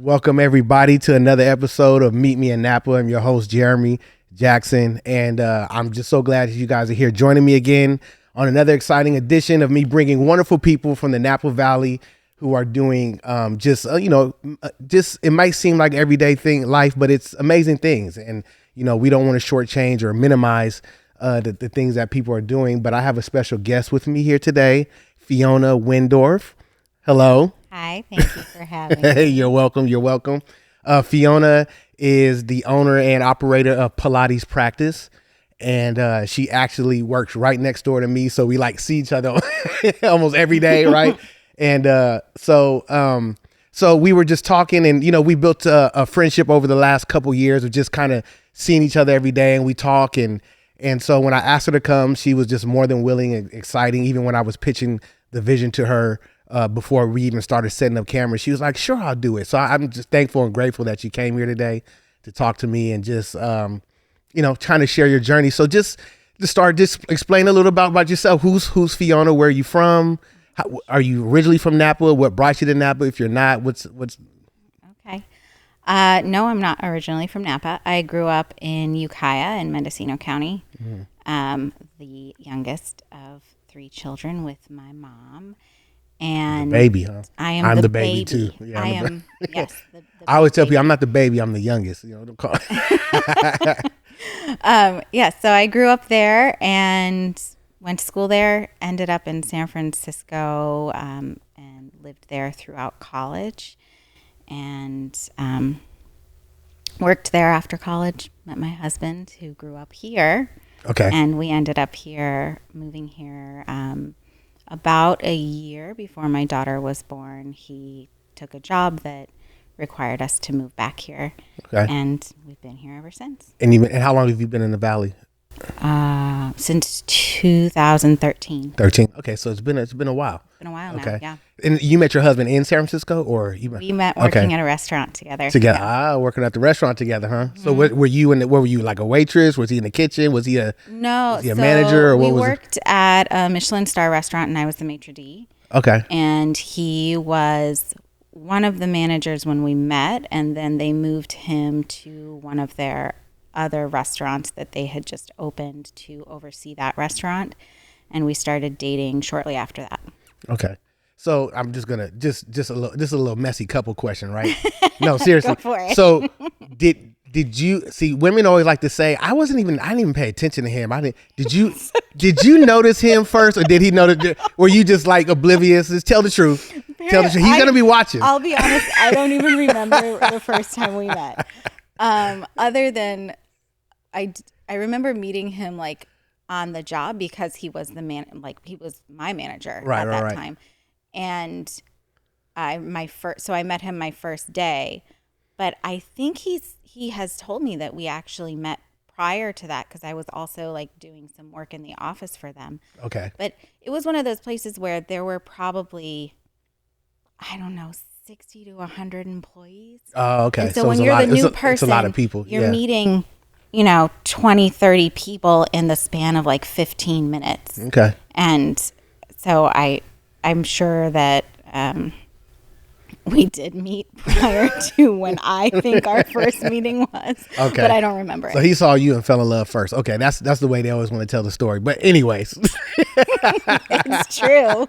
Welcome everybody to another episode of Meet Me in Napa. I'm your host, Jeremy Jackson, and I'm just so glad that you guys are here joining me again on another exciting edition of me bringing wonderful people from the Napa Valley who are doing just it might seem like everyday life, but it's amazing things. And, we don't want to shortchange or minimize the things that people are doing, but I have a special guest with me here today, Fiona Windorf. Hello. Hi, thank you for having me. You're welcome. Fiona is the owner and operator of Pilates practice, and she actually works right next door to me, so we see each other almost every day, right? And so we were just talking, and we built a friendship over the last couple years of just kind of seeing each other every day, and we talk, and so when I asked her to come, she was just more than willing and exciting. Even when I was pitching the vision to her. Before we even started setting up cameras, she was like, sure, I'll do it. So I'm just thankful and grateful that you came here today to talk to me and just, trying to share your journey. So just to start, just explain a little about yourself. Who's Fiona? Where are you from? Are you originally from Napa? What brought you to Napa? If you're not, what's Okay. No, I'm not originally from Napa. I grew up in Ukiah in Mendocino County. Mm-hmm. The youngest of 3 children with my mom. And the baby, huh? I'm the baby too. Yeah, I am. Yes. The I always tell people I'm not the baby. I'm the youngest. Don't call. So I grew up there and went to school there. Ended up in San Francisco and lived there throughout college, and worked there after college. Met my husband, who grew up here. Okay. And we ended up moving here. About a year before my daughter was born, he took a job that required us to move back here. Okay. And we've been here ever since. And how long have you been in the Valley? Since 2013. 13. Okay, so it's been a while. Been a while now, yeah. And you met your husband in San Francisco, or we met working at a restaurant together. Yeah. Working at the restaurant together, huh? Mm-hmm. So what were you like a waitress? Was he in the kitchen? Was he a manager, or what was it? We worked at a Michelin star restaurant, and I was the maitre d'. Okay. And he was one of the managers when we met, and then they moved him to one of their other restaurants that they had just opened to oversee that restaurant, and we started dating shortly after that. Okay. So I'm just gonna just a little messy couple question, right? No, seriously. Go for it. So did you see, women always like to say, I didn't even pay attention to him. Did you notice him first, or did he notice? Were you just oblivious? Just tell the truth. Tell the truth. He's gonna be watching. I'll be honest, I don't even remember the first time we met. Other than I remember meeting him on the job because he was he was my manager at that time. And I met him my first day, but I think he has told me that we actually met prior to that, because I was also doing some work in the office for them. Okay. But it was one of those places where there were probably, I don't know, 60 to 100 employees. Oh, okay. And so when you're the new person, it's a lot of people. You're meeting 20, 30 people in the span of 15 minutes. Okay. And so I'm sure that we did meet prior to when I think our first meeting was. Okay. But I don't remember So he saw you and fell in love first. Okay. That's the way they always want to tell the story. But anyways. It's true.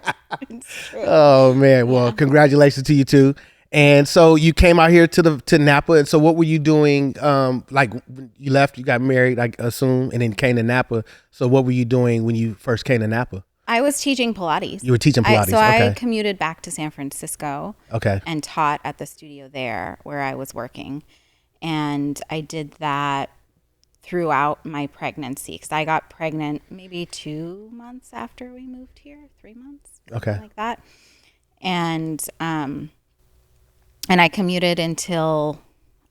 Oh, man. Well, congratulations to you too. And so you came out here to Napa. And so what were you doing? You left, you got married, I assume, and then came to Napa. So what were you doing when you first came to Napa? I was teaching Pilates. You were teaching Pilates. I commuted back to San Francisco. Okay. And taught at the studio there where I was working. And I did that throughout my pregnancy, because I got pregnant maybe 2 months after we moved here, 3 months. Okay. Something like that. And I commuted until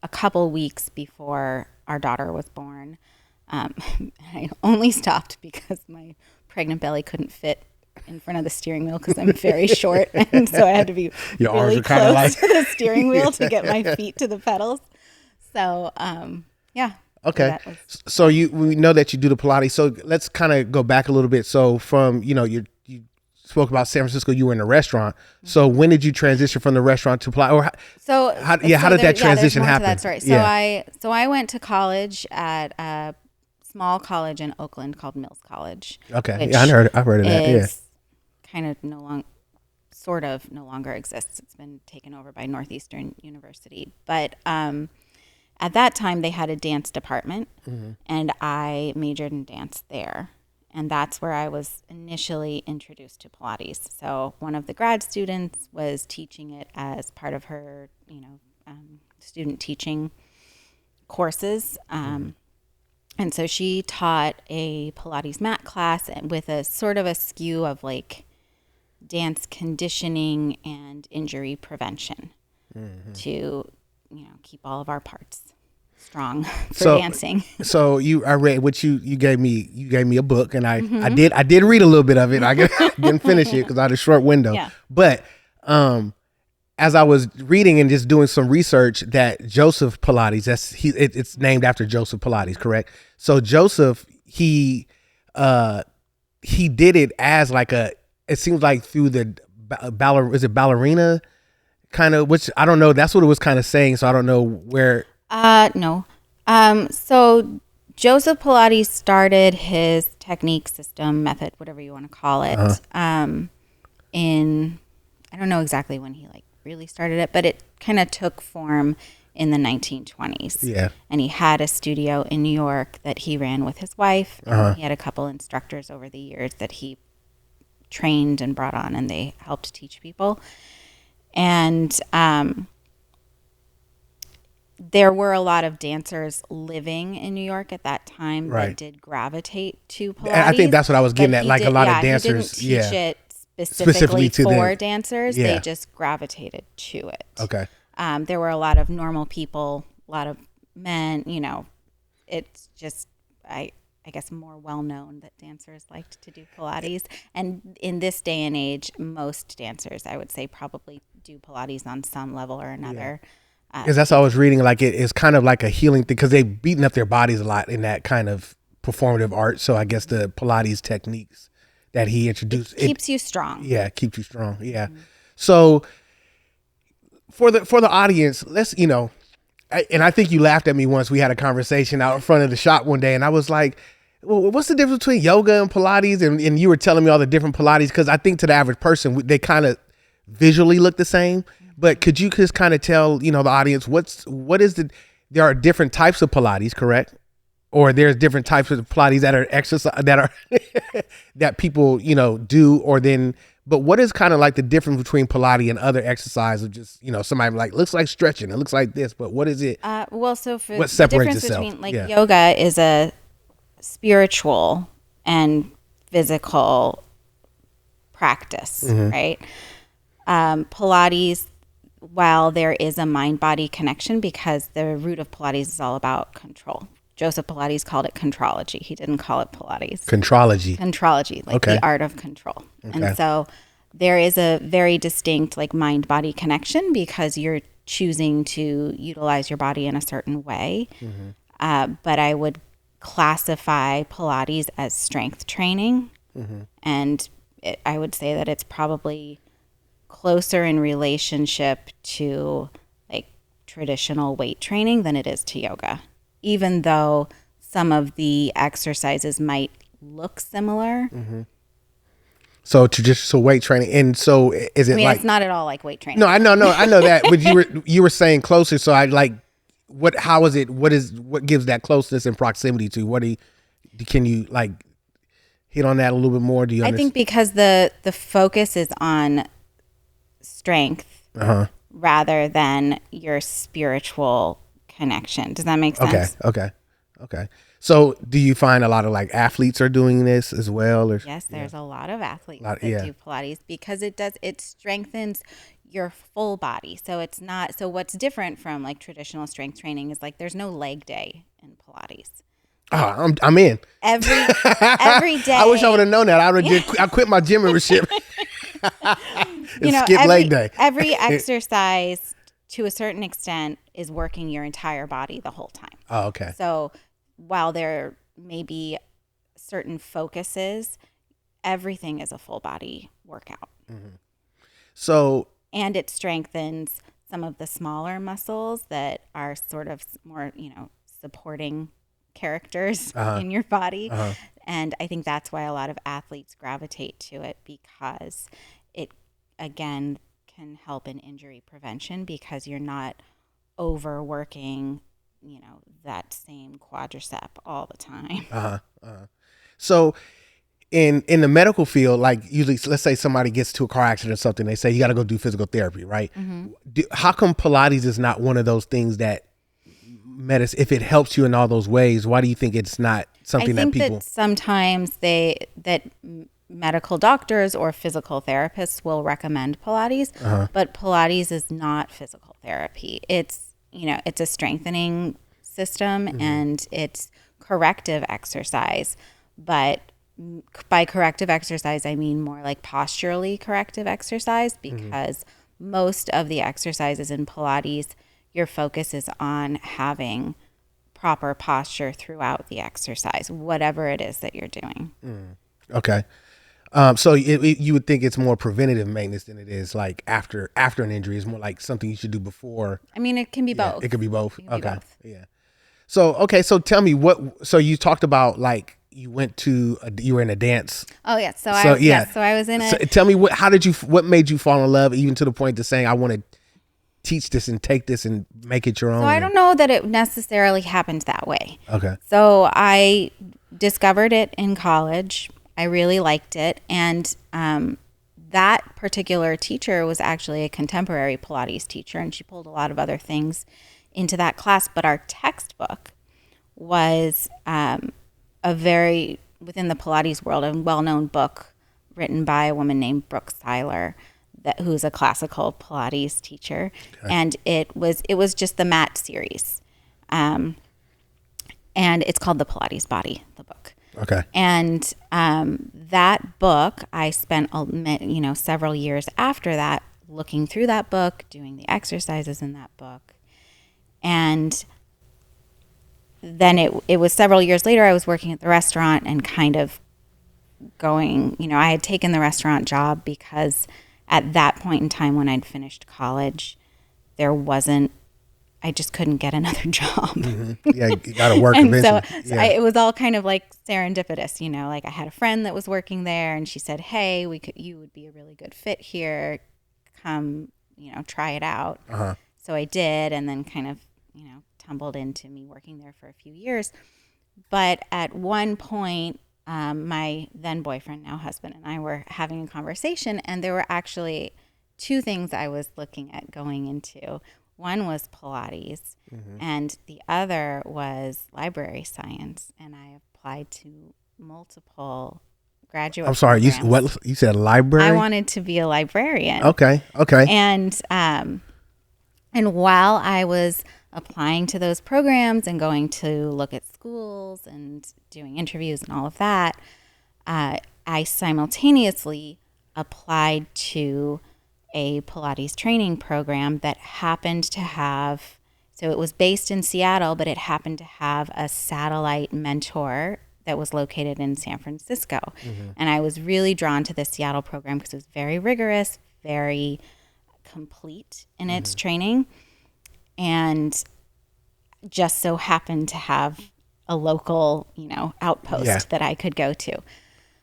a couple weeks before our daughter was born. I only stopped because my pregnant belly couldn't fit in front of the steering wheel because I'm very short, and so I had to be really close to the steering wheel to get my feet to the pedals. So, yeah. Okay. So we know that you do the Pilates. So let's kind of go back a little bit. So from, you spoke about San Francisco, you were in a restaurant. So when did you transition from the restaurant to Pilates? Or how did that transition happen? That story. So I went to college at a small college in Oakland called Mills College. Okay, yeah, I've heard of that. Yeah, kind of no longer exists. It's been taken over by Northeastern University. But at that time, they had a dance department, and I majored in dance there. And that's where I was initially introduced to Pilates. So one of the grad students was teaching it as part of her, student teaching courses. And so she taught a Pilates mat class with a sort of a skew of like dance conditioning and injury prevention to, keep all of our parts strong for dancing. So I read what you gave me. You gave me a book, and I did read a little bit of it. I didn't finish it because I had a short window. Yeah. But as I was reading and just doing some research, that Joseph Pilates, it's named after Joseph Pilates, correct? So Joseph, he did it as like it seems like through the ballerina kind of, which I don't know. That's what it was kind of saying. So I don't know where. No. So Joseph Pilates started his technique, system, method, whatever you want to call it, in, I don't know exactly when he really started it, but it kind of took form in the 1920s. Yeah. And he had a studio in New York that he ran with his wife. And he had a couple instructors over the years that he trained and brought on, and they helped teach people. And, there were a lot of dancers living in New York at that time that did gravitate to Pilates. And I think that's what I was getting at. Like a lot of dancers, he didn't teach it specifically for dancers. Yeah. They just gravitated to it. Okay. There were a lot of normal people, a lot of men. It's just I guess more well known that dancers liked to do Pilates. And in this day and age, most dancers, I would say, probably do Pilates on some level or another. Yeah. Because that's what I was reading, like it's kind of like a healing thing, because they've beaten up their bodies a lot in that kind of performative art. So I guess the Pilates techniques that he introduced, it keeps you strong. Yeah, keeps you strong. Yeah. So for the audience, let's, and I think you laughed at me once. We had a conversation out in front of the shop one day, and I was like, well, what's the difference between yoga and Pilates? And you were telling me all the different Pilates, because I think to the average person, they kind of visually look the same. But could you just kind of tell, the audience there are different types of Pilates, correct? Or there's different types of Pilates that are exercise that people, do, but what is kind of like the difference between Pilates and other exercise of just, somebody like, looks like stretching, it looks like this, but what is it? So for what the separates difference itself? between yoga is a spiritual and physical practice, right? Pilates, while there is a mind-body connection, because the root of Pilates is all about control. Joseph Pilates called it contrology. He didn't call it Pilates. Contrology, like the art of control. Okay. And so there is a very distinct mind-body connection, because you're choosing to utilize your body in a certain way. But I would classify Pilates as strength training. And I would say that it's probably closer in relationship to traditional weight training than it is to yoga, even though some of the exercises might look similar. So traditional weight training, and so is it it's not at all like weight training. No, I know that, but you were saying closer. So I how is it? What gives that closeness and proximity to? Can you hit on that a little bit more? Do you? I think because the focus is on strength rather than your spiritual connection. Does that make sense? Okay. So do you find a lot of athletes are doing this as well? Or? Yes, there's a lot of athletes that do Pilates, because it strengthens your full body. So it's not, so what's different from traditional strength training is there's no leg day in Pilates. Oh, I'm in. Every day. I wish I would have known that. I quit my gym membership. Skip leg day. Every exercise, to a certain extent, is working your entire body the whole time. Oh, okay. So while there may be certain focuses, everything is a full body workout. So, And it strengthens some of the smaller muscles that are sort of more, supporting characters in your body. And I think that's why a lot of athletes gravitate to it, because it, again, can help in injury prevention because you're not overworking, that same quadricep all the time. so in the medical field, like usually, let's say somebody gets to a car accident or something, they say you got to go do physical therapy, right? How come Pilates is not one of those things that if it helps you in all those ways, why do you think it's not something that people? I think that sometimes medical doctors or physical therapists will recommend Pilates, but Pilates is not physical therapy. It's, it's a strengthening system and it's corrective exercise. But by corrective exercise, I mean more like posturally corrective exercise, because most of the exercises in Pilates, your focus is on having proper posture throughout the exercise, whatever it is that you're doing. Okay. So you would think it's more preventative maintenance than it is like after an injury. It's more like something you should do before. I mean, it can be both. It could be both. Okay. Both. Yeah. So tell me so you talked about like you were in a dance. Oh yeah. So I was in So tell me what made you fall in love even to the point to saying I want to teach this and take this and make it your own? So I don't know that it necessarily happened that way. Okay. So I discovered it in college. I really liked it. And that particular teacher was actually a contemporary Pilates teacher, and she pulled a lot of other things into that class. But our textbook was within the Pilates world, a well-known book written by a woman named Brooke Seiler, who's a classical Pilates teacher. Okay. And it was just the mat series. And it's called The Pilates Body, the book. Okay. And that book, I spent several years after that looking through that book, doing the exercises in that book. And then it was several years later, I was working at the restaurant and kind of going, I had taken the restaurant job because at that point in time when I'd finished college, I just couldn't get another job. Yeah, you got to work eventually. So it was all kind of like serendipitous, like I had a friend that was working there and she said, hey, you would be a really good fit here. Come, try it out. So I did, and then kind of, tumbled into me working there for a few years. But at one point, my then boyfriend, now husband, and I were having a conversation, and there were actually two things I was looking at going into. One was Pilates, and the other was library science. And I applied to multiple graduate programs. You said library? I wanted to be a librarian. Okay. And while I was applying to those programs and going to look at schools and doing interviews and all of that, I simultaneously applied to a Pilates training program that happened to have, so it was based in Seattle, but it happened to have a satellite mentor that was located in San Francisco. And I was really drawn to the Seattle program because it was very rigorous, very complete in its training, and just so happened to have a local, outpost that I could go to.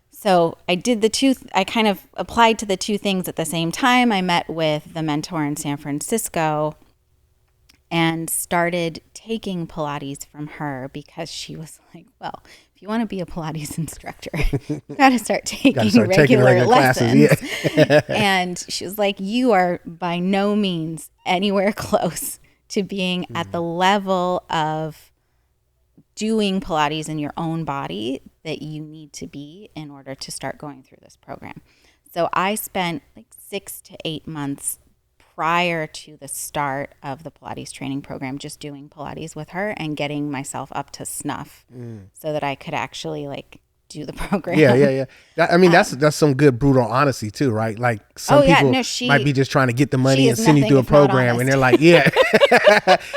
So I did I kind of applied to the two things at the same time. I met with the mentor in San Francisco and started taking Pilates from her because she was like, well, if you want to be a Pilates instructor, you got to start taking regular lessons. And she was like, you are by no means anywhere close to being at the level of doing Pilates in your own body that you need to be in order to start going through this program. So I spent like 6 to 8 months prior to the start of the Pilates training program just doing Pilates with her and getting myself up to snuff so that I could actually do the program. Yeah. That's some good brutal honesty too, right? Like some people might be just trying to get the money and send you through a program and they're like,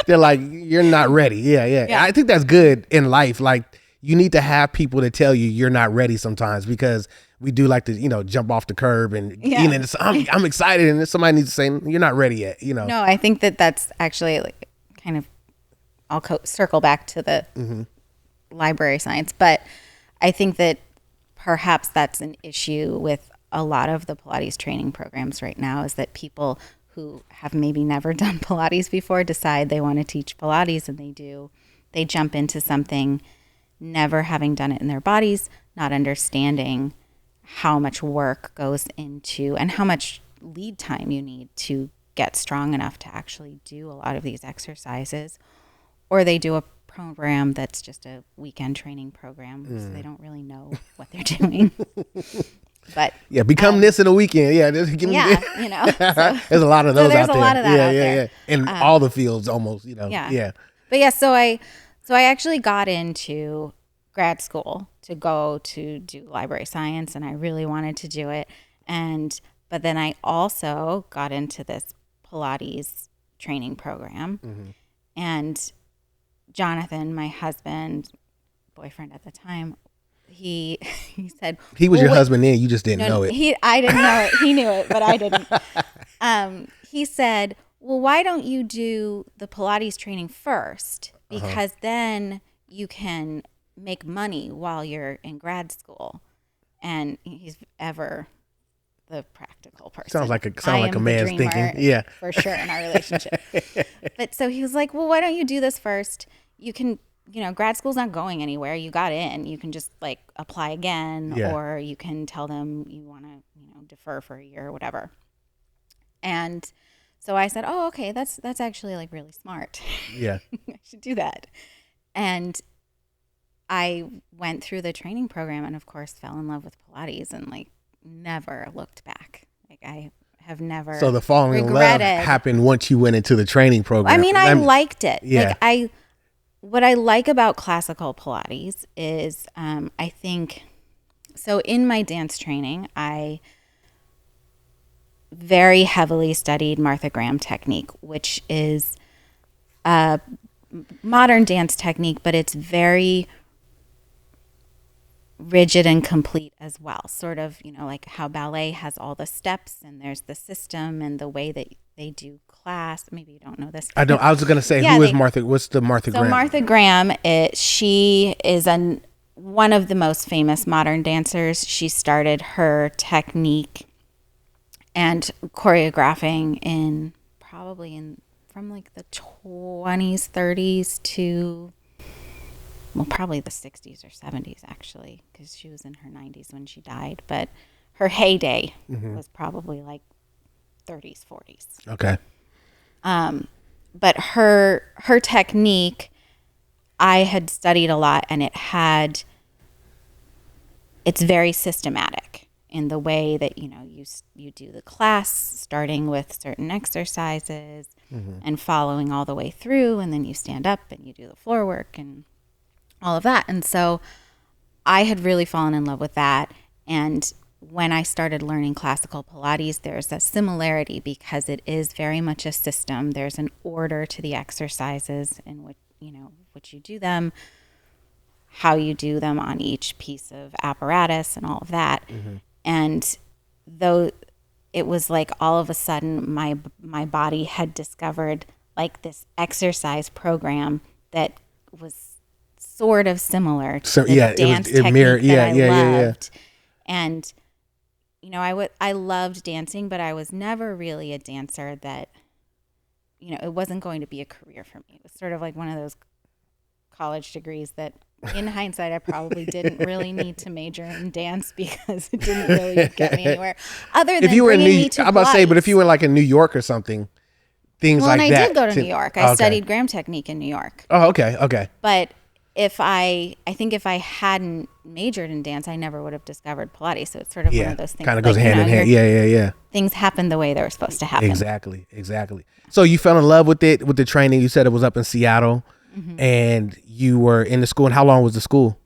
they're like, you're not ready. Yeah. I think that's good in life. Like you need to have people to tell you you're not ready sometimes, because we do like to, jump off the curb and, Yeah. I'm excited. And then somebody needs to say, you're not ready yet, No, I think that's actually like kind of, I'll circle back to the library science, but I think that perhaps that's an issue with a lot of the Pilates training programs right now, is that people who have maybe never done Pilates before decide they want to teach Pilates, and they jump into something never having done it in their bodies, not understanding how much work goes into and how much lead time you need to get strong enough to actually do a lot of these exercises. Or they do a program that's just a weekend training program, so they don't really know what they're doing. But yeah, become this in a weekend. Yeah, just give me this. So, there's a lot of those out there. There's a lot of that out there. In all the fields almost, Yeah. But yeah, so I actually got into grad school to go to do library science, and I really wanted to do it. But then I also got into this Pilates training program. And Jonathan, my boyfriend at the time, he said he was your husband then. You just didn't know it. I didn't know it. He knew it, but I didn't. He said, "Well, why don't you do the Pilates training first? Because then you can make money while you're in grad school." And he's ever the practical person. Sounds like a man's thinking. Yeah, for sure, in our relationship. But so he was like, "Well, why don't you do this first? You can." Grad school's not going anywhere. You got in. You can just like apply again, or you can tell them you want to, defer for a year or whatever. And so I said, "Oh, okay, that's actually like really smart. Yeah, I should do that." And I went through the training program, and of course, fell in love with Pilates, and like never looked back. Like I have never. So the falling in love happened once you went into the training program. I mean, I liked it. Yeah. Like what I like about classical Pilates is, I think, so in my dance training, I very heavily studied Martha Graham technique, which is a modern dance technique, but it's very rigid and complete as well. Sort of, like how ballet has all the steps and there's the system and the way that they do class. Maybe you don't know this. I don't. I was going to say, who is Martha? What's the Martha Graham? So Martha Graham, she is one of the most famous modern dancers. She started her technique and choreographing from like the 20s, 30s to probably the 60s or 70s actually, because she was in her 90s when she died. But her heyday was probably like 30s, 40s. Okay. But her technique, I had studied a lot, and it's very systematic in the way that, you do the class, starting with certain exercises and following all the way through, and then you stand up and you do the floor work and all of that. And so I had really fallen in love with that. And when I started learning classical Pilates, there's a similarity because it is very much a system. There's an order to the exercises in which you do them, how you do them on each piece of apparatus and all of that. And though it was like all of a sudden my body had discovered like this exercise program that was sort of similar to the dance technique that I loved. And I loved dancing, but I was never really a dancer that, it wasn't going to be a career for me. It was sort of like one of those college degrees that in hindsight, I probably didn't really need to major in dance because it didn't really get me anywhere. Other than bringing me to Pilates. I'm about to say, but if you were like in New York or something, things like that. Well, and I did go to New York. I studied Graham technique in New York. Oh, okay. But I think if I hadn't majored in dance, I never would have discovered Pilates. So it's sort of one of those things. Kind of goes hand in hand. Yeah. Things happen the way they were supposed to happen. Exactly. So you fell in love with it, with the training. You said it was up in Seattle, and you were in the school. And how long was the school?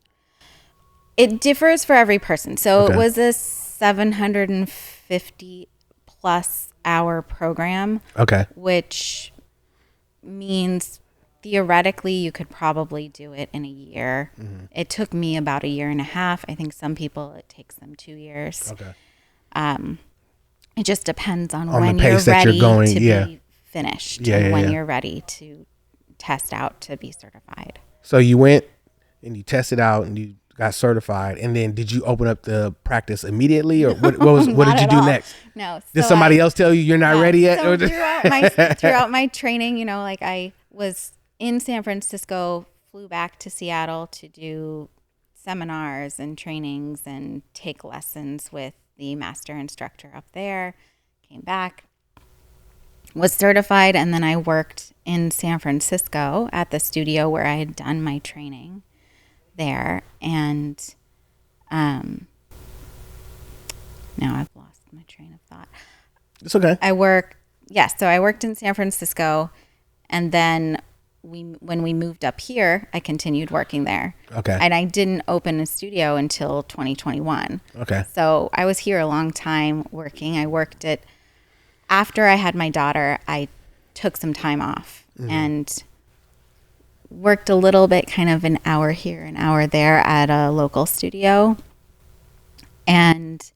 It differs for every person. So it was a 750 plus hour program. Okay. Which means theoretically, you could probably do it in a year. Mm-hmm. It took me about a year and a half. I think some people, it takes them 2 years. Okay. It just depends on On when the you're pace that ready you're going, to yeah. be finished Yeah, and yeah, when yeah. you're ready to test out to be certified. So you went and you tested out and you got certified, and then did you open up the practice immediately, or what did Not you at do all. next? No. Did somebody else tell you you're not ready yet? So throughout my training, you know, like I was in San Francisco, flew back to Seattle to do seminars and trainings and take lessons with the master instructor up there, came back, was certified, and then I worked in San Francisco at the studio where I had done my training there. And now I've lost my train of thought. It's okay. So I worked in San Francisco, and then when we moved up here, I continued working there. Okay. And I didn't open a studio until 2021. Okay. So I was here a long time working. I worked it after I had my daughter. I took some time off and worked a little bit, kind of an hour here, an hour there at a local studio. And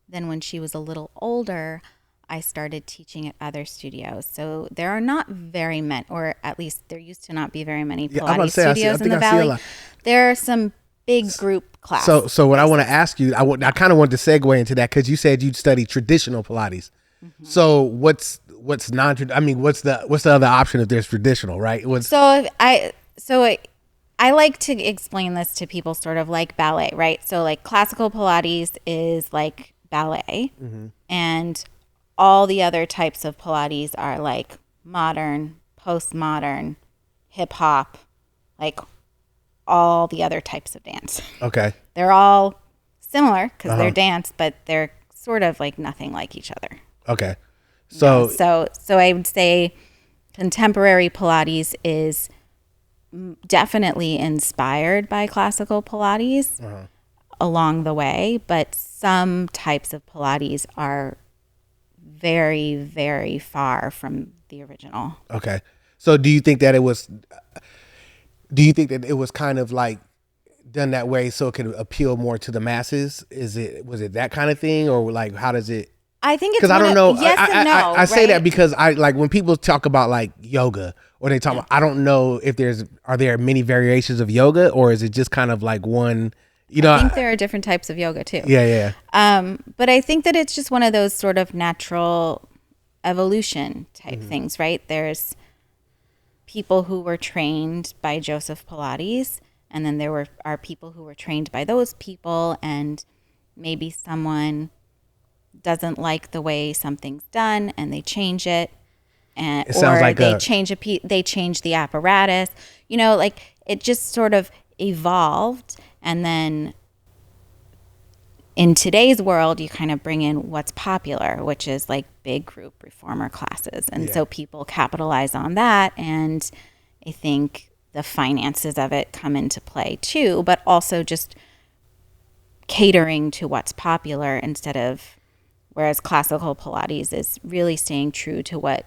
then when she was a little older, I started teaching at other studios. So there are not very many, or at least there used to not be very many Pilates studios in the Valley. There are some big group classes. So what I want to ask you, I kind of want to segue into that because you said you'd study traditional Pilates. Mm-hmm. So what's non-traditional? I mean, what's the other option if there's traditional, right? I like to explain this to people sort of like ballet, right? So like classical Pilates is like ballet, and all the other types of Pilates are like modern, postmodern, hip hop, like all the other types of dance. Okay. They're all similar because they're dance, but they're sort of like nothing like each other. Okay. So I would say contemporary Pilates is definitely inspired by classical Pilates along the way, but some types of Pilates are very, very far from the original. Okay. So do you think that it was kind of like done that way so it could appeal more to the masses? Was it that kind of thing, or like how does it? I think it's because I don't know. Yes and no. I say that because I like when people talk about like yoga or they talk about, I don't know if are there many variations of yoga, or is it just kind of like one? You know, I think there are different types of yoga too. Yeah. But I think that it's just one of those sort of natural evolution type things, right? There's people who were trained by Joseph Pilates, and then there are people who were trained by those people, and maybe someone doesn't like the way something's done and they change it, and they change the apparatus. You know, like it just sort of evolved. And then in today's world, you kind of bring in what's popular, which is like big group reformer classes. And so people capitalize on that. And I think the finances of it come into play too, but also just catering to what's popular whereas classical Pilates is really staying true to what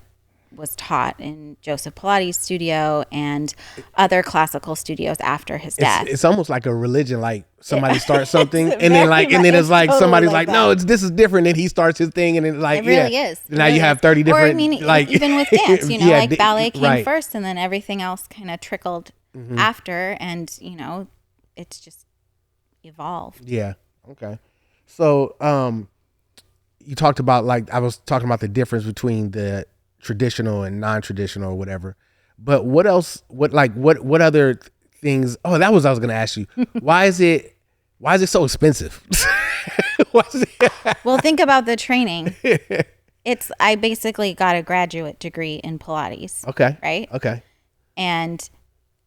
was taught in Joseph Pilates' studio and other classical studios after his death. It's almost like a religion. Like somebody starts something, and then it's like totally somebody's like, no, this is different, and he starts his thing, and it really is. Now you have 30 different. Or I mean, even with dance, like ballet came first, and then everything else kind of trickled after, and it's just evolved. Yeah. Okay. So, you talked about I was talking about the difference between the traditional and non-traditional or whatever, but what else? What other things? Oh, that was what I was going to ask you. Why is it so expensive? Well, think about the training. I basically got a graduate degree in Pilates. Okay. Right. Okay. And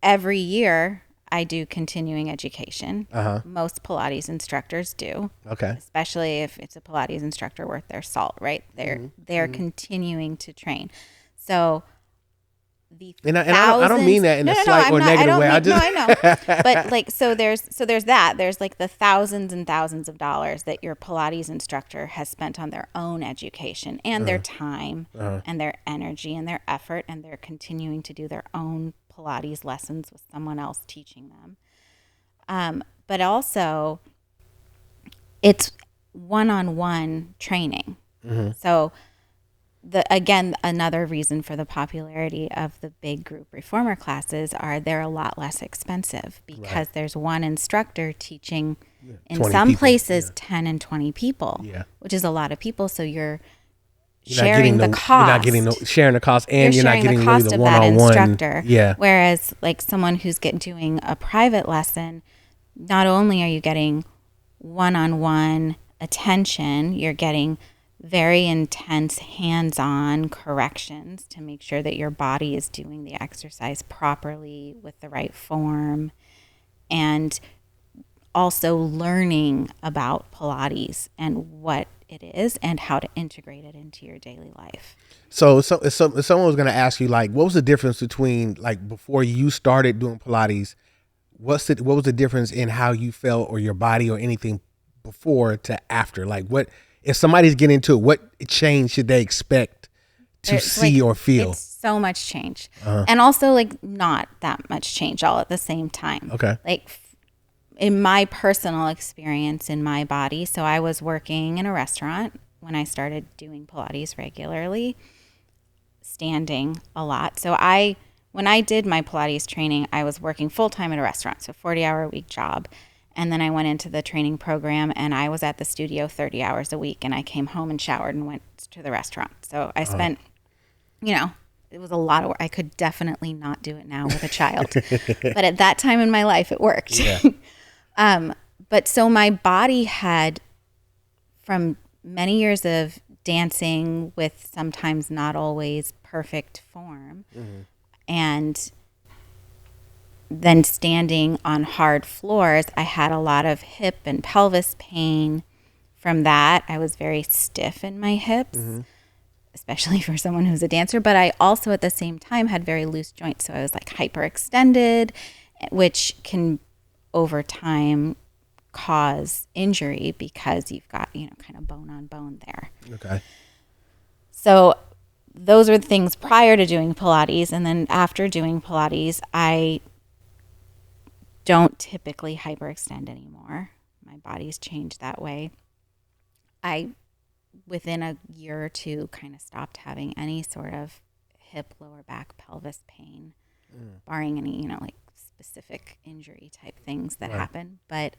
every year I do continuing education. Most Pilates instructors do. Okay. Especially if it's a Pilates instructor worth their salt, right? They're continuing to train. So I don't mean that in a slight or negative way. I know. But so there's that. There's like the thousands and thousands of dollars that your Pilates instructor has spent on their own education and their time and their energy and their effort, and they're continuing to do their own Pilates lessons with someone else teaching them. But also it's one-on-one training. So again, another reason for the popularity of the big group reformer classes are they're a lot less expensive because there's one instructor teaching in some places 10 and 20 people, which is a lot of people. So you're sharing the cost. You're not sharing the cost, and you're not getting the cost really the of that one-on-one instructor. Whereas like someone who's doing a private lesson, not only are you getting one-on-one attention, you're getting very intense hands-on corrections to make sure that your body is doing the exercise properly with the right form, and also learning about Pilates and what it is and how to integrate it into your daily life. So if someone was going to ask you, like, what was the difference between, like, before you started doing Pilates, what was the difference in how you felt or your body or anything before to after? Like, what if somebody's getting into it, what change should they expect to see or feel? It's so much change. And also like not that much change all at the same time. Okay. Like in my personal experience in my body, so I was working in a restaurant when I started doing Pilates regularly, standing a lot. So when I did my Pilates training, I was working full-time at a restaurant, so 40-hour-a-week job. And then I went into the training program and I was at the studio 30 hours a week, and I came home and showered and went to the restaurant. So I spent, it was a lot of work. I could definitely not do it now with a child. But at that time in my life, it worked. Yeah. But so my body had, from many years of dancing with sometimes not always perfect form, and then standing on hard floors, I had a lot of hip and pelvis pain from that. I was very stiff in my hips, especially for someone who's a dancer. But I also at the same time had very loose joints. So I was like hyperextended, which can over time cause injury because you've got, kind of bone on bone there. Okay. So those were the things prior to doing Pilates. And then after doing Pilates, I don't typically hyperextend anymore. My body's changed that way. I, within a year or two, kind of stopped having any sort of hip, lower back, pelvis pain, barring any, like specific injury type things that happen. But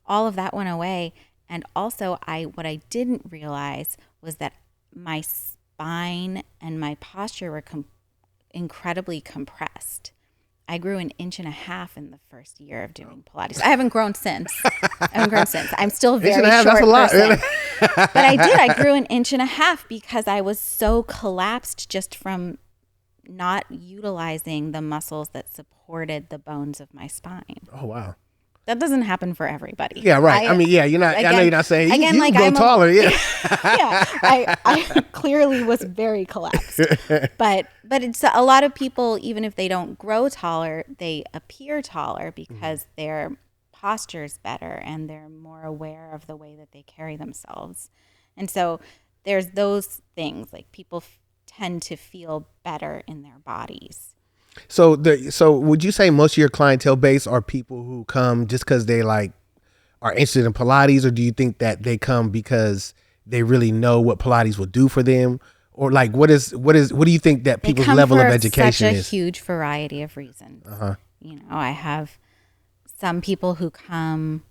all of that went away. And also what I didn't realize was that my spine and my posture were incredibly compressed. I grew 1.5 inches in the first year of doing Pilates. I haven't grown since. I'm still very short that's a lot. person. But I did. I grew 1.5 inches because I was so collapsed just from not utilizing the muscles that supported the bones of my spine. Oh, wow. That doesn't happen for everybody. Yeah, right. You're not. Again, I know you're not saying you like grow taller. Yeah. I clearly was very collapsed. But it's a lot of people, even if they don't grow taller, they appear taller because their posture's better and they're more aware of the way that they carry themselves. And so there's those things, like people tend to feel better in their bodies. So would you say most of your clientele base are people who come just because they are interested in Pilates, or do you think that they come because they really know what Pilates will do for them, or like what do you think that people's level of education is? Such a huge variety of reasons. I have some people who come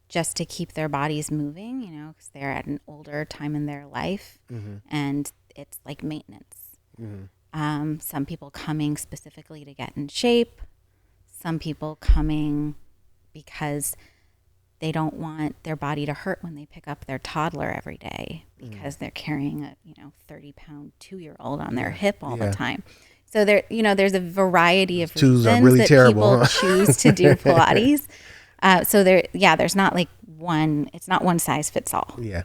just to keep their bodies moving, because they're at an older time in their life, and it's like maintenance. Some people coming specifically to get in shape. Some people coming because they don't want their body to hurt when they pick up their toddler every day because they're carrying a 30-pound 2-year-old on their hip all the time. So there's a variety of reasons that people choose to do Pilates. So there's not like one. It's not one size fits all. Yeah.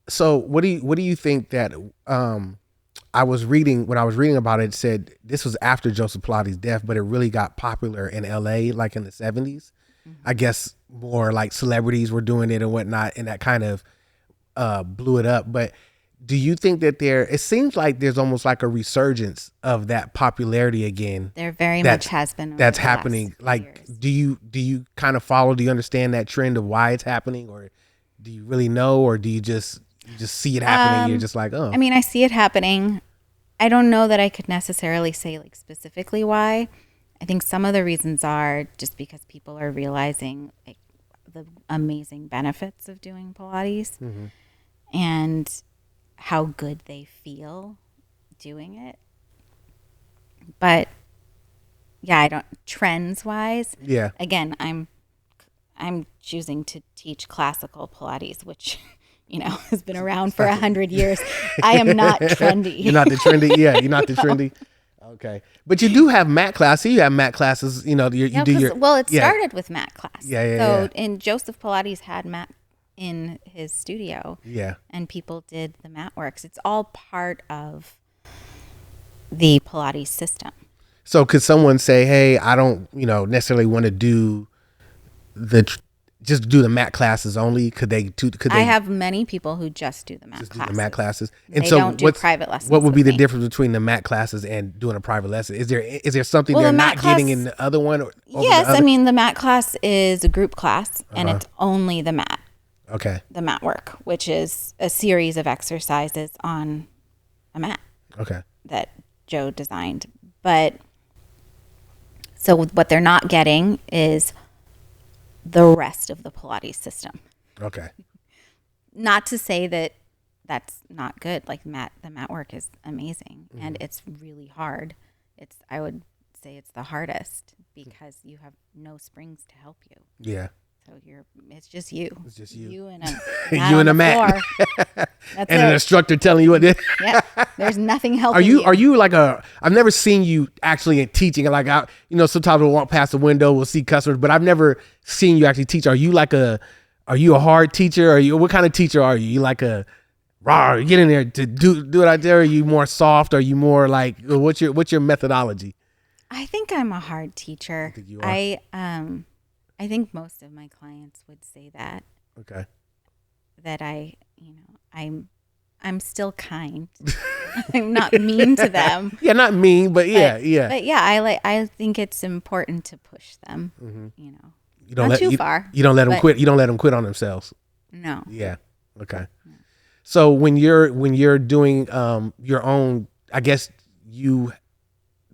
So what do you think that when I was reading about it, it said this was after Joseph Pilates' death, but it really got popular in LA, like in the 70s. I guess more like celebrities were doing it and whatnot, and that kind of blew it up. But do you think that it seems like there's almost like a resurgence of that popularity again? There very much has been. Over That's the happening. last Like, years. do you kind of follow? Do you understand that trend of why it's happening, or do you really know, or do you just see it happening? And you're just like, oh, I mean, I see it happening. I don't know that I could necessarily say like specifically why. I think some of the reasons are just because people are realizing like the amazing benefits of doing Pilates and how good they feel doing it. But yeah, I don't trends wise. yeah. Again, I'm choosing to teach classical Pilates, which has been around for 100 years. I am not trendy. You're not the trendy. Yeah, you're not the trendy. Okay, but you do have mat class. So you have mat classes. You do your. Well, it started with mat class. Yeah. And Joseph Pilates had mat in his studio. Yeah. And people did the mat works. It's all part of the Pilates system. So could someone say, "Hey, I don't, necessarily want to do just do the mat classes only"? Could they? I have many people who just do the mat classes. Do the mat classes, and they don't do private lessons. What would be the difference between the mat classes and doing a private lesson? Is there something they're not getting in the other one? Yes, I mean the mat class is a group class, and it's only the mat. Okay. The mat work, which is a series of exercises on a mat. Okay. That Joe designed, but so what they're not getting is the rest of the Pilates system. Okay. Not to say that that's not good. Like the mat work is amazing and it's really hard. I would say it's the hardest because you have no springs to help you. Yeah. So it's just you. It's just you. You and a you and a mat. That's and an instructor telling you what to do. Yeah. There's nothing helping you. Are you like I've never seen you actually in teaching. Like sometimes we'll walk past the window, we'll see customers, but I've never seen you actually teach. Are you a hard teacher? What kind of teacher are you? You like get in there to do it out there? Are you more soft? Are you more like, what's your methodology? I think I'm a hard teacher. I think you are. I think most of my clients would say that. Okay. That I'm still kind. I'm not mean to them. Yeah, not mean, but yeah. But yeah, I think it's important to push them. You don't not too far. You don't let them quit. You don't let them quit on themselves. No. Yeah. Okay. No. So when you're doing your own, I guess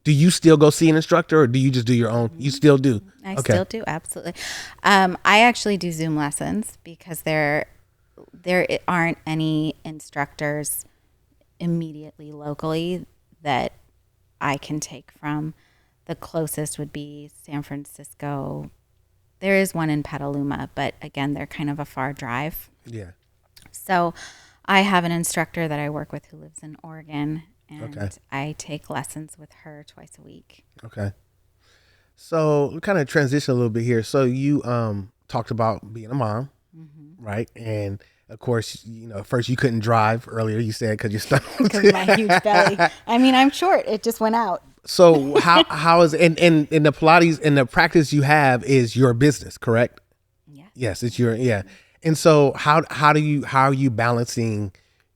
do you still go see an instructor or do you just do your own? You still do? I still do, absolutely. I actually do Zoom lessons because there aren't any instructors immediately locally that I can take from. The closest would be San Francisco. There is one in Petaluma, but again, they're kind of a far drive. Yeah. So I have an instructor that I work with who lives in Oregon. And I take lessons with her twice a week. Okay. So we kind of transition a little bit here. So you talked about being a mom, right? And of course, first you couldn't drive earlier. You said because your stomach. Because of my huge belly. I mean, I'm short. It just went out. So how is and the Pilates and the practice you have is your business, correct? Yeah. Yes, it's your. And so how are you balancing,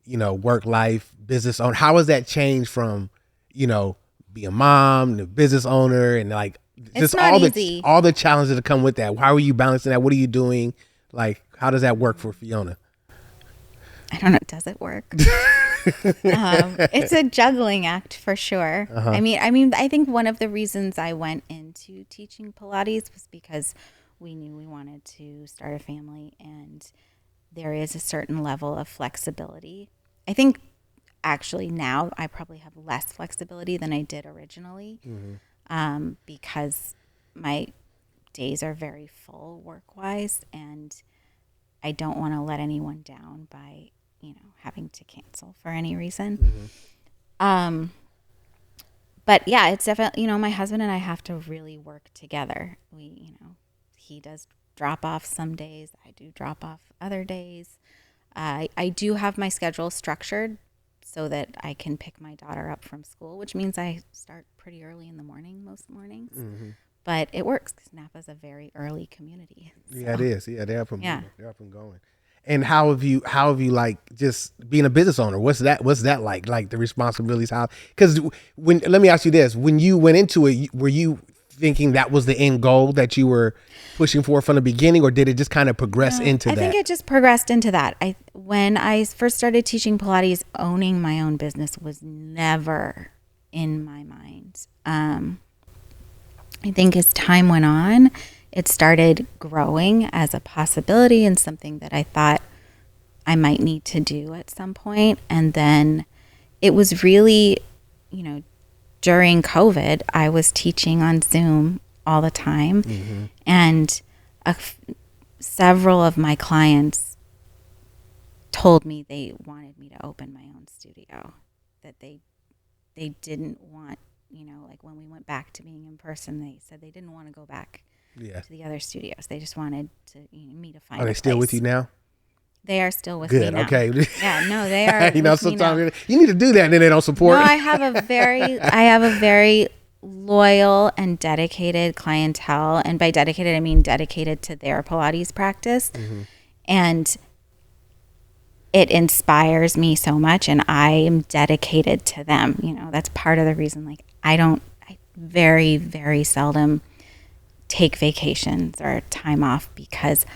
work life, business owner? How has that changed from, being a mom, the business owner, and like just all the challenges that come with that? How are you balancing that? What are you doing? Like, how does that work for Fiona? I don't know. Does it work? It's a juggling act for sure. I mean, I think one of the reasons I went into teaching Pilates was because we knew we wanted to start a family, and there is a certain level of flexibility. I think actually now I probably have less flexibility than I did originally, because my days are very full work-wise, and I don't want to let anyone down by having to cancel for any reason. But yeah, it's definitely, my husband and I have to really work together. He does drop off some days, I do drop off other days. I do have my schedule structured so that I can pick my daughter up from school, which means I start pretty early in the morning most mornings. But it works because Napa's a very early community. So. Yeah, it is. Yeah, they're up and going. And how have you like just being a business owner? What's that like? Like the responsibilities, how, because let me ask you this, when you went into it, were you thinking that was the end goal that you were pushing for from the beginning, or did it just kind of progress into that? I think it just progressed into that. When I first started teaching Pilates, owning my own business was never in my mind. I think as time went on, it started growing as a possibility and something that I thought I might need to do at some point. And then it was really, during COVID, I was teaching on Zoom all the time. Mm-hmm. And several of my clients told me they wanted me to open my own studio, that they didn't want, like when we went back to being in person, they said they didn't want to go back to the other studios. They just wanted to me to find. Are they still with you now? They are still with me now. Okay. Yeah, no, they are. Sometimes you need to do that, and then they don't support. No, I have a very loyal and dedicated clientele, and by dedicated I mean dedicated to their Pilates practice, mm-hmm. and it inspires me so much, and I am dedicated to them. That's part of the reason. Like I very, very seldom take vacations or time off, because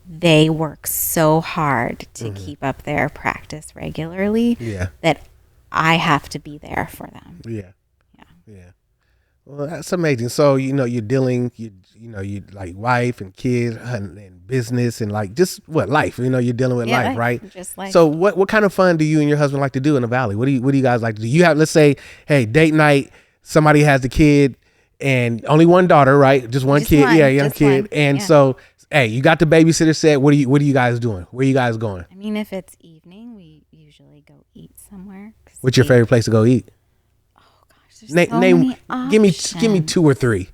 they work so hard to mm-hmm. keep up their practice regularly that I have to be there for them. Yeah. Well, that's amazing. So, you're dealing, you like wife and kids and business and like just life, you're dealing with life, right? Just life. So what kind of fun do you and your husband like to do in the Valley? What do you guys like to do? You have, let's say, hey, date night, somebody has the kid and only one daughter, right? Just one kid. Yeah, young kid. And so, hey, you got the babysitter set. What are you guys doing? Where are you guys going? I mean, if it's evening, we usually go eat somewhere. What's your favorite place to go eat? Oh gosh, there's so many options. Give me 2 or 3.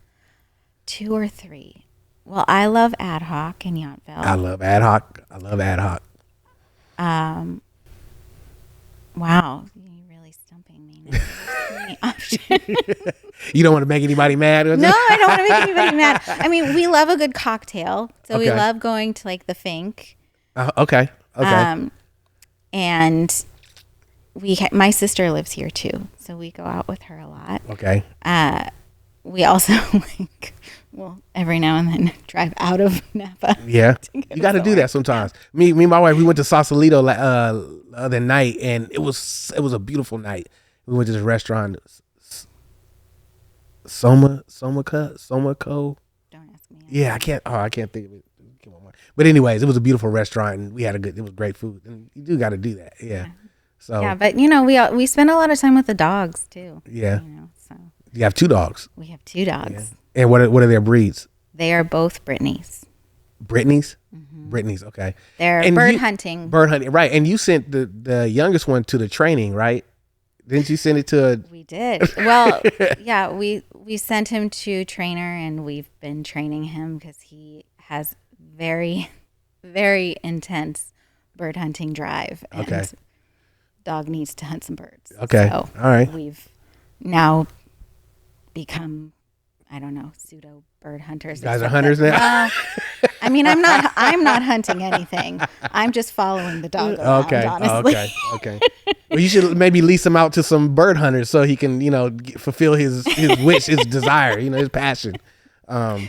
2 or 3. Well, I love Ad Hoc in Yountville. I love Ad Hoc. Wow, you're really stumping me now. There's so many options. You don't want to make anybody mad? No, I don't want to make anybody mad. I mean, we love a good cocktail. So we love going to like the Fink. Okay. And my sister lives here too. So we go out with her a lot. Okay. We also every now and then drive out of Napa. Yeah. You got to do that sometimes. Me and my wife, we went to Sausalito the other night, and it was a beautiful night. We went to this restaurant, Soma Co. Don't ask me. Yeah, I can't think of it. But anyways, it was a beautiful restaurant, and it was great food. And you do got to do that. Yeah. So yeah, but we spend a lot of time with the dogs too. Yeah. So you have 2 dogs. We have 2 dogs. Yeah. And what are their breeds? They are both Brittany's. Brittany's? Mm-hmm. Brittany's, okay. They're bird hunting. Bird hunting, right. And you sent the youngest one to the training, right? Didn't you send it to We did. Well, yeah, we sent him to trainer, and we've been training him because he has very, very intense bird hunting drive. And dog needs to hunt some birds. Okay. So all right. We've now become, I don't know, pseudo bird hunters. You guys are hunters now? I mean, I'm not hunting anything. I'm just following the dog around, honestly. Okay. Well, you should maybe lease him out to some bird hunters so he can, fulfill his wish, his desire, his passion.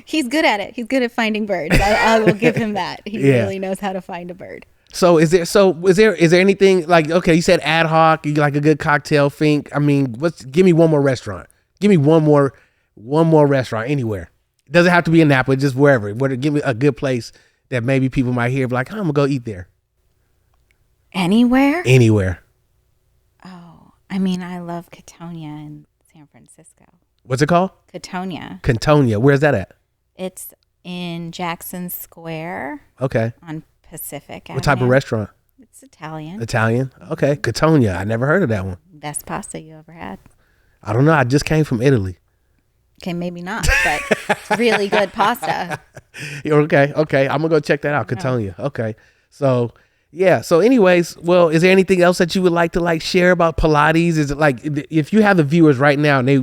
He's good at it. He's good at finding birds. I will give him that. He really knows how to find a bird. So is there anything like, okay, you said Ad Hoc, you like a good cocktail, Fink. I mean, give me one more restaurant. Give me one more restaurant anywhere. It doesn't have to be in Napa, just wherever. Give me a good place that maybe people might hear, like, I'm gonna go eat there. Anywhere? Anywhere. Oh, I mean, I love Catonia in San Francisco. What's it called? Catonia. Where's that at? It's in Jackson Square. Okay. On Pacific Avenue. What type of restaurant? It's Italian. Okay. Catonia. I never heard of that one. Best pasta you ever had? I don't know. I just came from Italy. Okay, maybe not, but it's really good pasta. Okay. I'm going to go check that out. Catonia. Okay. So, yeah. So anyways, well, is there anything else that you would like to share about Pilates? Is it like, if you have the viewers right now and they,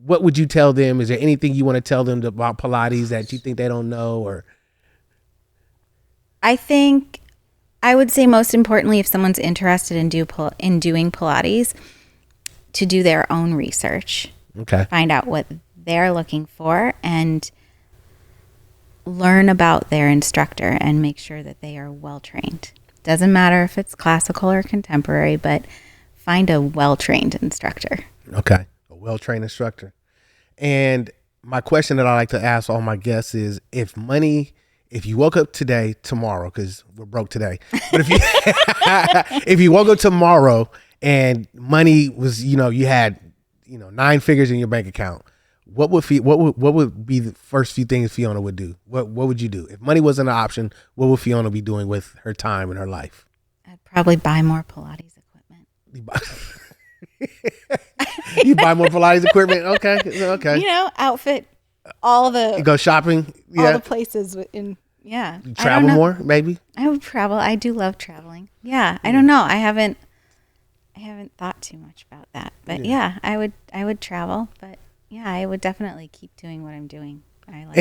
what would you tell them? Is there anything you want to tell them about Pilates that you think they don't know? Or I think I would say most importantly, if someone's interested in doing Pilates, to do their own research. Okay. Find out what they're looking for and learn about their instructor and make sure that they are well trained. Doesn't matter if it's classical or contemporary, but find a well-trained instructor. Okay. A well-trained instructor. And my question that I like to ask all my guests is, if you woke up tomorrow, because we're broke today, but if you woke up tomorrow and money was, you had, 9 figures in your bank account, what would be the first few things Fiona would do? What would you do? If money wasn't an option, what would Fiona be doing with her time and her life? I'd probably buy more Pilates equipment. You buy more Pilates equipment? Okay. Outfit all the... You go shopping? All the places in... Yeah. You travel more, maybe? I would travel. I do love traveling. Yeah. I don't know. I haven't thought too much about that. But yeah, I would travel. But yeah, I would definitely keep doing what I'm doing.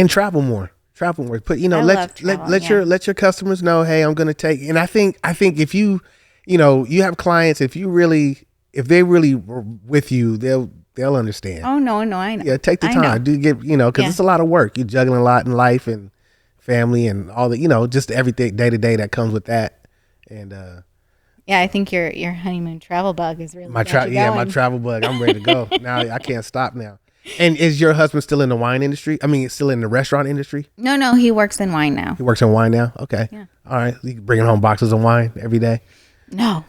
Travel more. But let your customers know, hey, I'm going to take. And I think if you have clients, if they really were with you, they'll understand. Oh no, I know. Yeah, take the time. Do get because it's a lot of work. You're juggling a lot in life and family and all the just everything day to day that comes with that. And yeah, I think your honeymoon travel bug is really my travel bug. I'm ready to go now. I can't stop now. And is your husband still in the wine industry? I mean, still in the restaurant industry? No, he works in wine now. He works in wine now. Okay. Yeah. All right. You bringing home boxes of wine every day? No.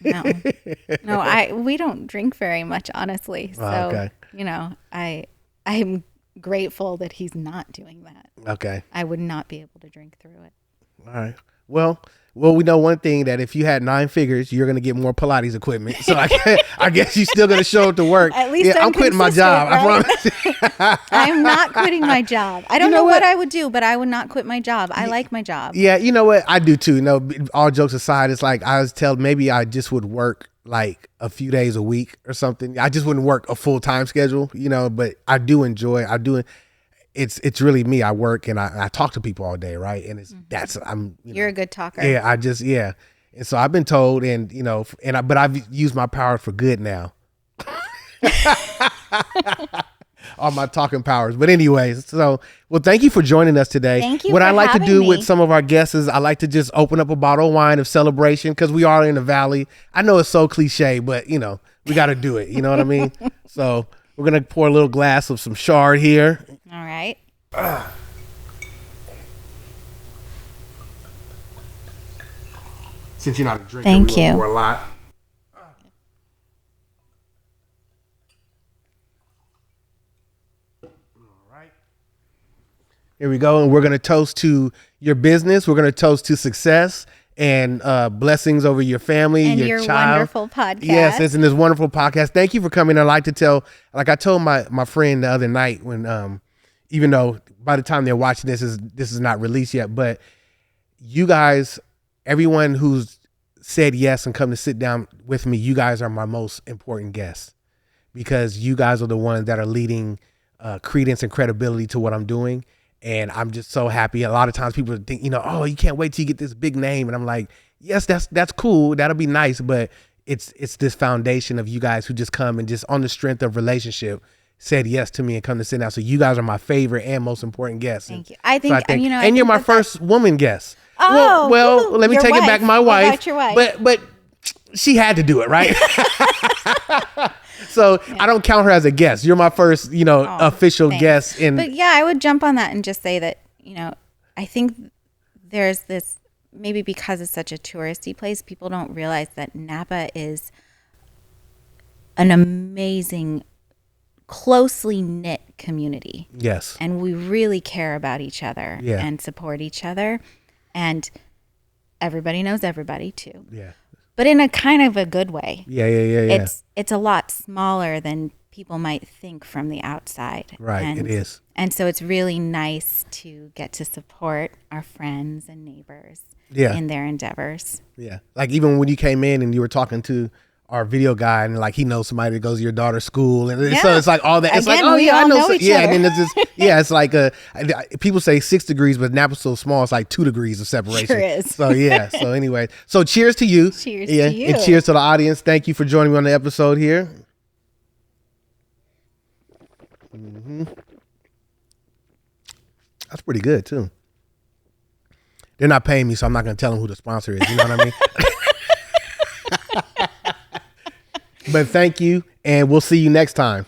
We don't drink very much, honestly. So okay. I'm grateful that he's not doing that. Okay. I would not be able to drink through it. All right. Well, we know one thing, that if you had 9 figures, you're going to get more Pilates equipment. So I guess you're still going to show up to work. At least I'm quitting my job. Right? I promise. I'm not quitting my job. I don't know what I would do, but I would not quit my job. I like my job. Yeah, you know what? I do too. All jokes aside, it's like I was telling, maybe I just would work like a few days a week or something. I just wouldn't work a full-time schedule, but I do enjoy. It's really me. I work and I talk to people all day, right? And you're a good talker. Yeah, And so I've been told, but I've used my power for good now. All my talking powers. But anyways, thank you for joining us today. Thank you. What for I like to having do me. with some of our guests is I like to just open up a bottle of wine of celebration, because we are in the Valley. I know it's so cliche, but we got to do it. You know what I mean? So we're gonna pour a little glass of some Chard here. All right. Since you're not a drinker, Thank we're gonna you. pour a lot. Here we go. And we're going to toast to your business. We're going to toast to success and blessings over your family, and your child. Wonderful podcast. Yes, it's in this wonderful podcast. Thank you for coming. I like to tell, like I told my friend the other night, when even though by the time they're watching this is not released yet, but you guys, everyone who's said yes and come to sit down with me, you guys are my most important guests, because you guys are the ones that are leading credence and credibility to what I'm doing. And I'm just so happy. A lot of times people think, oh, you can't wait till you get this big name. And I'm like, yes, that's cool. That'll be nice. But it's this foundation of you guys who just come and just on the strength of relationship said yes to me and come to sit down. So you guys are my favorite and most important guests. Thank you. I think and you're my first woman guest. Oh, well, let me take it back. My wife. What about your wife? But she had to do it, right? So yeah. I don't count her as a guest. You're my first, official guest. But yeah, I would jump on that and just say that, I think there's this, maybe because it's such a touristy place, people don't realize that Napa is an amazing, closely knit community. Yes. And we really care about each other and support each other. And everybody knows everybody too. Yeah. But in a kind of a good way. Yeah. It's a lot smaller than people might think from the outside. Right, it is. And so it's really nice to get to support our friends and neighbors in their endeavors. Yeah. Like even when you came in and you were talking to our video guy, and like he knows somebody that goes to your daughter's school, and Yeah. so it's like all that. It's Again, like, oh we yeah, I all know. know So, each yeah, other. and then it's just it's like people say 6 degrees, but Napa's so small, it's like 2 degrees of separation. Sure is. So yeah. So anyway, so cheers to you. Cheers yeah, to you. and cheers to the audience. Thank you for joining me on the episode here. That's pretty good too. They're not paying me, so I'm not going to tell them who the sponsor is. You know what I mean? But thank you, and we'll see you next time.